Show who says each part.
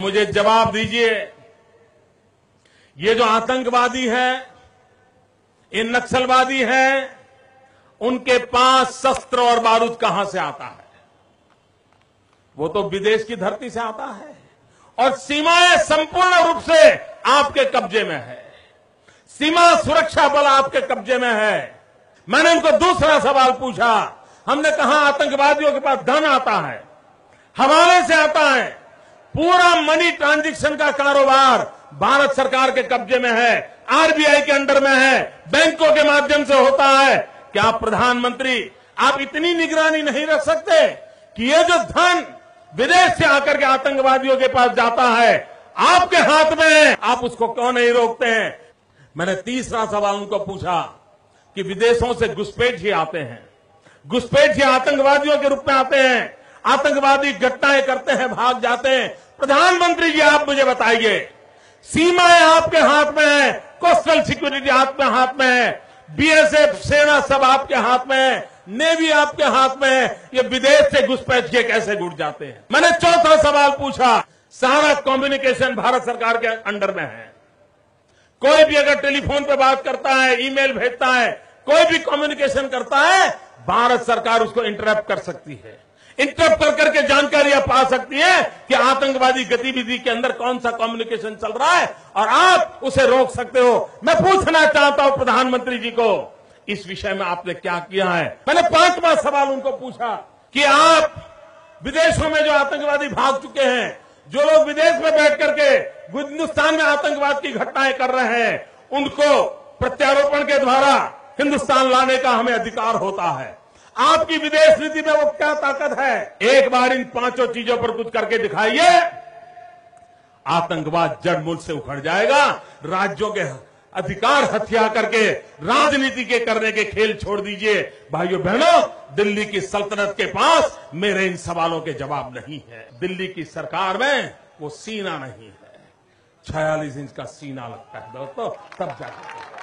Speaker 1: मुझे जवाब दीजिए, ये जो आतंकवादी हैं, ये नक्सलवादी हैं, उनके पास शस्त्र और बारूद कहां से आता है? वो तो विदेश की धरती से आता है और सीमाएं संपूर्ण रूप से आपके कब्जे में है। सीमा सुरक्षा बल आपके कब्जे में है। मैंने उनको दूसरा सवाल पूछा, हमने कहा आतंकवादियों के पास धन आता है, हवाले से आता है, पूरा मनी ट्रांजैक्शन का कारोबार भारत सरकार के कब्जे में है, आरबीआई के अंडर में है, बैंकों के माध्यम से होता है। क्या प्रधानमंत्री आप इतनी निगरानी नहीं रख सकते कि ये जो धन विदेश से आकर के आतंकवादियों के पास जाता है आपके हाथ में है, आप उसको क्यों नहीं रोकते हैं? मैंने तीसरा सवाल उनको पूछा कि विदेशों से घुसपैठ ही आते हैं, घुसपैठ ही आतंकवादियों के रूप में आते हैं, आतंकवादी घटनाएं करते हैं, भाग जाते हैं। प्रधानमंत्री जी आप मुझे बताइए, सीमाएं आपके हाथ में है, कोस्टल सिक्योरिटी आपके हाथ में है, बीएसएफ सेना सब आपके हाथ में है, नेवी आपके हाथ में है, ये विदेश से घुसपैठ के कैसे घुट जाते हैं? मैंने चौथा सवाल पूछा, सारा कम्युनिकेशन भारत सरकार के अंडर में है। कोई भी अगर टेलीफोन पे बात करता है, ईमेल भेजता है, कोई भी कम्युनिकेशन करता है, भारत सरकार उसको इंटरप्ट कर सकती है। इंटरप्ट कर करके जानकारियां पा सकती है कि आतंकवादी गतिविधि के अंदर कौन सा कम्युनिकेशन चल रहा है और आप उसे रोक सकते हो। मैं पूछना चाहता हूं प्रधानमंत्री जी को, इस विषय में आपने क्या किया है? मैंने पांचवा सवाल उनको पूछा कि आप विदेशों में जो आतंकवादी भाग चुके हैं, जो लोग विदेश में बैठ करके हिंदुस्तान में आतंकवाद की घटनाएं कर रहे हैं, उनको प्रत्यारोपण के द्वारा हिंदुस्तान लाने का हमें अधिकार होता है। आपकी विदेश नीति में वो क्या ताकत है? एक बार इन पांचों चीजों पर कुछ करके दिखाइए, आतंकवाद जड़ मूल से उखड़ जाएगा। राज्यों के अधिकार हथिया करके राजनीति के करने के खेल छोड़ दीजिए। भाइयों बहनों, दिल्ली की सल्तनत के पास मेरे इन सवालों के जवाब नहीं है। दिल्ली की सरकार में वो सीना नहीं है, 46 इंच का सीना लगता है दोस्तों, तब जाकर